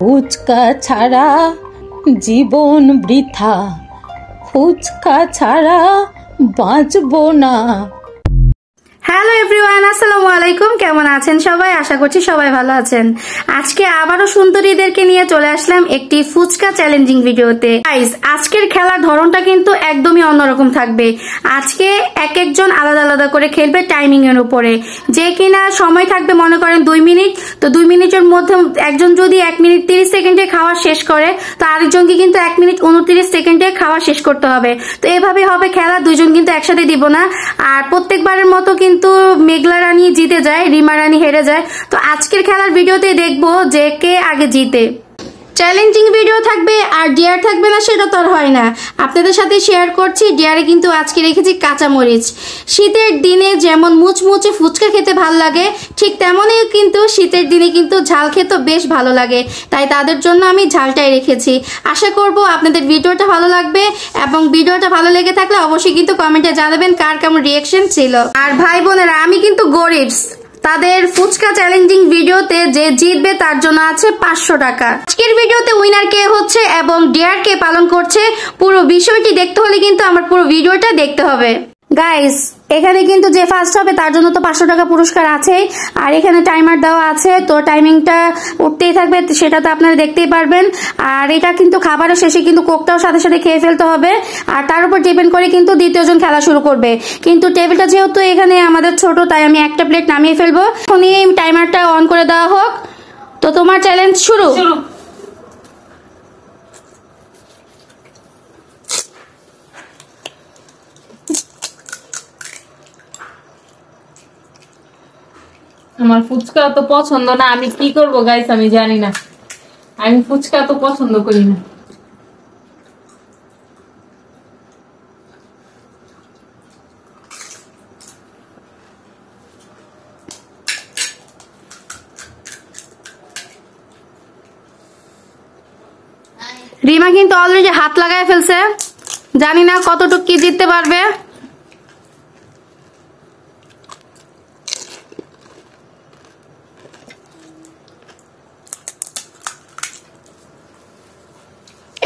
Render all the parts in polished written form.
ফুচকা ছাড়া জীবন বৃথা, ফুচকা ছাড়া বাঁচবো না। হ্যালো এভরিওয়ান, আসসালামু আলাইকুম। কেমন আছেন সবাই? আশা করছি সবাই ভালো আছেন। আজকে আবারও সুন্দরীদেরকে নিয়ে চলে আসলাম একটি ফুচকা চ্যালেঞ্জিং ভিডিওতে। গাইস, আজকের খেলার ধরনটা কিন্তু একদমই অন্যরকম থাকবে। আজকে এক একজন আলাদা আলাদা করে খেলবে টাইমিং এর উপরে। যে কিনা সময় থাকবে মনে করেন 2 মিনিট, তো 2 মিনিটের মধ্যে একজন যদি 1 মিনিট 30 সেকেন্ডে খাওয়া শেষ করে, তো আরেকজনকে কিন্তু 1 মিনিট 29 সেকেন্ডে খাওয়া শেষ করতে হবে। তো এভাবে হবে খেলা, দুইজন কিন্তু একসাথে দিব না। আর প্রত্যেকবারের মতো কিন্তু মেঘলা রানী জিতে যায়, রিমা রানী হেরে যায়। তো আজকের খেলার ভিডিওতে দেখবো যে কে আগে জিতে। চ্যালেঞ্জিং ভিডিও থাকবে আর ডিয়ার থাকবে না, সেটা তো আর হয় না। আপনাদের সাথে শেয়ার করছি, ডিয়ারে কিন্তু আজকে রেখেছি কাঁচামরিচ। শীতের দিনে যেমন মুচমুচে ফুচকা খেতে ভালো লাগে, ঠিক তেমনই কিন্তু শীতের দিনে কিন্তু ঝাল খেতে বেশ ভালো লাগে। তাই তাদের জন্য আমি ঝালটাই রেখেছি। আশা করব আপনাদের ভিডিওটা ভালো লাগবে, এবং ভিডিওটা ভালো লেগে থাকলে অবশ্যই কিন্তু কমেন্টে জানাবেন কার কেমন রিয়াকশন ছিল। আর ভাই বোনেরা, আমি কিন্তু গরিব, তাদের ফুচকা চ্যালেঞ্জিং ভিডিওতে যে জিতবে তার জন্য আছে 500 টাকা। আজকের ভিডিওতে উইনার কে হচ্ছে এবং ডিয়ার কে পালন করছে, পুরো বিষয়টি দেখতে হলে কিন্তু আমার পুরো ভিডিওটা দেখতে হবে। গাইস, এখানে কিন্তু যে ফার্স্ট হবে তার জন্য তো 500 টাকা পুরস্কার আছে। আর এখানে টাইমার দেওয়া আছে, তো টাইমিংটা উঠতেই থাকবে, সেটা তো আপনারা দেখতেই পারবেন। আর এটা কিন্তু খাবারের শেষে কিন্তু কোকটাও সাথে সাথে খেয়ে ফেলতে হবে। আর তার উপর ডিপেন্ড করে কিন্তু দ্বিতীয় জন খেলা শুরু করবে। কিন্তু টেবিলটা যেহেতু এখানে আমাদের ছোট, তাই আমি একটা প্লেট নামিয়ে ফেলবো। এখনই টাইমারটা অন করে দেওয়া হোক। তো তোমার চ্যালেঞ্জ শুরু। আমার ফুচকা তো পছন্দ না, আমি কি করবো গাইস আমি জানি না। আমি ফুচকা তো পছন্দ করি না। রিমা কিন্তু অলরেডি হাত লাগায় ফেলছে, জানি না কতটুকু কি জিততে পারবে।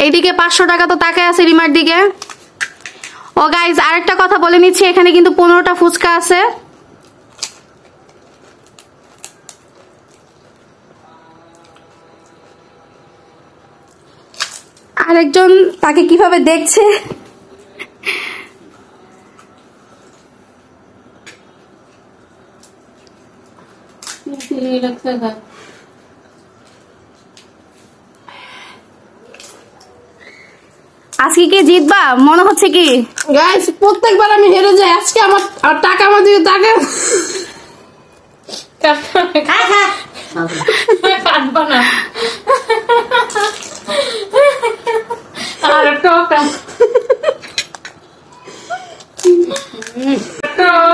এইদিকে 500 টাকা তো তাকায় আছে রিমার দিকে। ও গাইজ, আরেকটা কথা বলে নিচ্ছি, এখানে কিন্তু 15টা ফুচকা আছে। আরেকজন তাকে কিভাবে দেখছে। আজকে কি জিতবা মনে হচ্ছে কি? গাইস, প্রত্যেকবার আমি হেরে যাই, আজকে আমার টাকা আমার দিকে টাকা কাটবা না। আর টকা টকা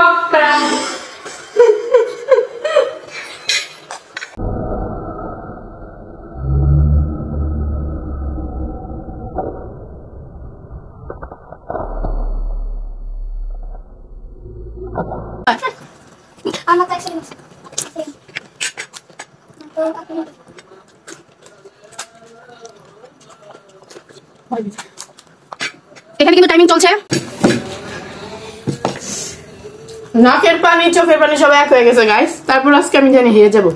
এখানে কিন্তু টাইমিং চলছে। নাকের পানি চোখের পানি সব এক হয়ে গেছে গাইস। তারপর আজকে আমি জানি হেরে যাবো।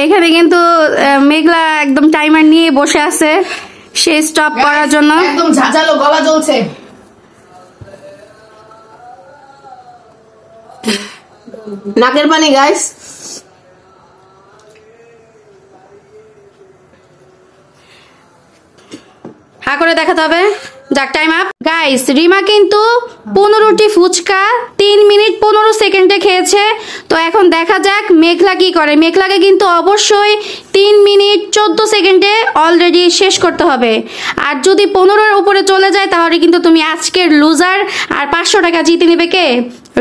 এখানে কিন্তু মেঘলা একদম টাইমার নিয়ে বসে আছে, সে স্টপ করার জন্য। একদম ঝাঁঝালো, গলা জ্বলছে। নাকের পানি গাইস। হা করে দেখাতে হবে। যাক, টাইম আপ। গাইস, রিমা কিন্তু 15টি ফুচকা 3 মিনিট 15 সেকেন্ডে খেয়েছে। তো এখন দেখা যাক মেঘলা কি করে। মেঘলাকে কিন্তু অবশ্যই 3 মিনিট 14 সেকেন্ডে অলরেডি শেষ করতে হবে। আর যদি 15-এর উপরে চলে যায় তাহলে কিন্তু তুমি আজকের লুজার। আর 500 টাকা জিতে নেবে কে?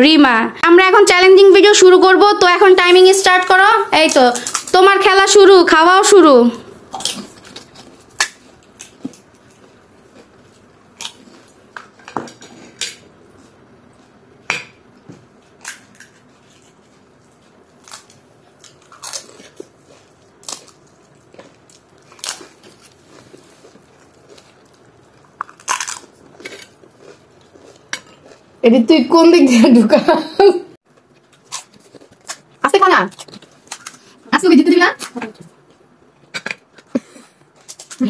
রিমা। আমরা এখন চ্যালেঞ্জিং ভিডিও শুরু করব। তো এখন টাইমিং স্টার্ট করো। এই তো তোমার খেলা শুরু, খাওয়াও শুরু। এটি তুই কোন দিক দিয়ে ঢুকা? আস্তে খানা, আজকে ওকে জিততে দিবি না।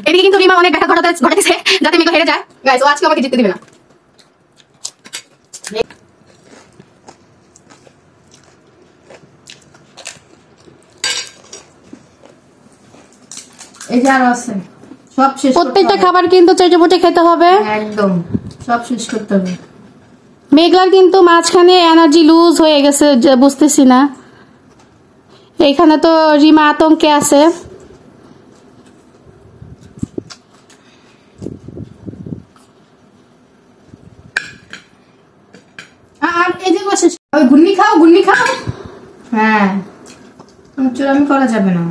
এদিকে কিন্তু রিমা অনেক ব্যাঘাত ঘটাতেছে যাতে মেঘলা হেরে যায়। গাইস, ও আজকে আমাকে জিততে দিবে না। এই যে আরো আছে, সব শেষ। প্রত্যেকটা খাবার কিন্তু চেটেপুটে খেতে হবে, একদম সব শেষ করতে হবে। মেঘলার কিন্তু মাঝখানে এনার্জি লুজ হয়ে গেছে, বুঝতেছি না। এখানে তো রিমা আতঙ্কে আছে। আর এই যে বসে ওই গুন্নি খাও। হ্যাঁ, চুরামি করা যাবে না।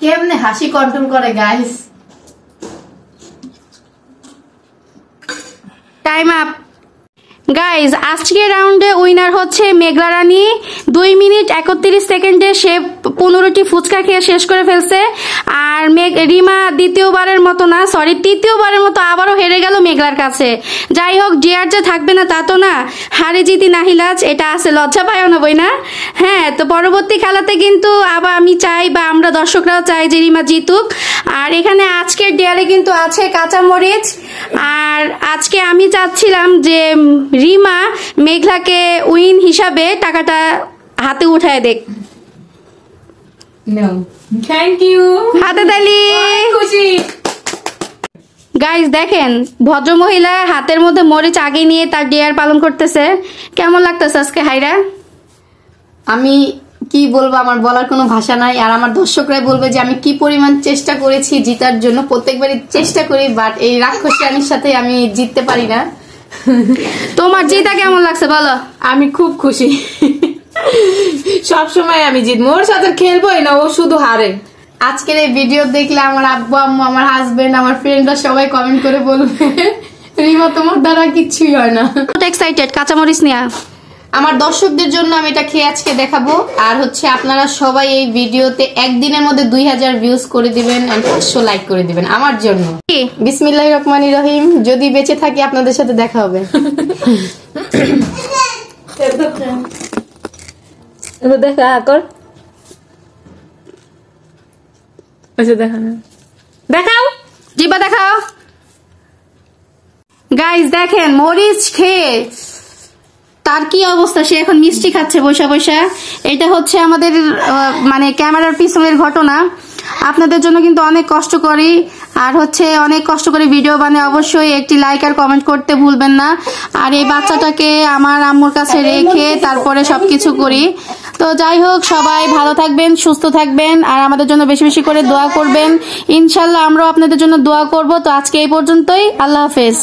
কেমনে হাসি কন্ট্রোল করে গাইস। Time up guys. আজকের রাউন্ডে উইনার হচ্ছে মেঘলা রানী। 2 মিনিট 31 সেকেন্ডে সে 15টি ফুচকা খেয়ে শেষ করে ফেলছে। আর রিমা দ্বিতীয়বারের মতো না, সরি তৃতীয়বারের মতো আবারও হেরে গেল মেঘলার কাছে। যাই হোক, জিয়ার যে থাকবে না তা তো না, হারে জিতি নাহিলাজ, এটা আছে, লজ্জা পায়ও না বই না। হ্যাঁ, তো পরবর্তী খেলাতে কিন্তু আবার আমি চাই বা আমরা দর্শকরাও চাই যে রিমা জিতুক। আর এখানে আজকের ডেয়ারে কিন্তু আছে কাঁচামরিচ। আর আজকে আমি চাচ্ছিলাম যে রিমা মেঘলাকে উইন হিসাবে টাকাটা হাতে উঠায় দেখ। থ্যাংক ইউ, হাতে তালি। খুশি। গাইস দেখেন, ভদ্রমহিলা হাতের মধ্যে মরিচ আগে নিয়ে তার ডেয়ার পালন করতেছে। কেমন লাগতেছে আজকে হাইরা? আমি কি বলবো, আমার বলার কোনো ভাষা নাই। আর আমার দর্শকরাই বলবে যে আমি কি পরিমাণ চেষ্টা করেছি জিতার জন্য। প্রত্যেকবারই চেষ্টা করি, বাট এই রাক্ষসী রানীর সাথে আমি জিততে পারি না। তোমার জিতা কেমন লাগছে বলো? আমি খুব খুশি। সব সময় আমি জিতবো, ওর সাথে খেলবোই না, ও শুধু হারে। আজকের এই ভিডিও দেখলে আমার আব্বু আম্মু, আমার হাজবেন্ড, আমার ফ্রেন্ডরা সবাই কমেন্ট করে বলবে রিমা তোমার দ্বারা কিচ্ছুই হয় না। এক্সাইটেড কাঁচামরিচ নিয়ে। আমার দর্শকদের জন্য আমি এটা খেয়ে আজকে দেখাবো। আর হচ্ছে আপনারা সবাই এই ভিডিওতে একদিনের মধ্যে 2000 ভিউজ করে দিবেন, 500 লাইক করে দিবেন আমার জন্য। বিসমিল্লাহির রহমানির রহিম। যদি বেঁচে থাকি আপনাদের সাথে দেখা হবে। দেখা কর, দেখা না, দেখাও, জিবা দেখাও। গাইস দেখেন, মরিচ খেয়ে তার কি অবস্থা, সে এখন মিষ্টি খাচ্ছে বৈশা বৈশা। এটা হচ্ছে আমাদের মানে ক্যামেরার পিছনের ঘটনা। আপনাদের জন্য কিন্তু অনেক কষ্ট করি, আর হচ্ছে অনেক কষ্ট করে ভিডিও বানাই। অবশ্যই একটি লাইক আর কমেন্ট করতে ভুলবেন না। আর এই বাচ্চাটাকে আমার আম্মুর কাছে রেখে তারপরে সবকিছু করি। তো যাই হোক, সবাই ভালো থাকবেন, সুস্থ থাকবেন, আর আমাদের জন্য বেশি বেশি করে দোয়া করবেন। ইনশাল্লাহ আমরাও আপনাদের জন্য দোয়া করব। তো আজকে এই পর্যন্তই, আল্লাহ হাফেজ।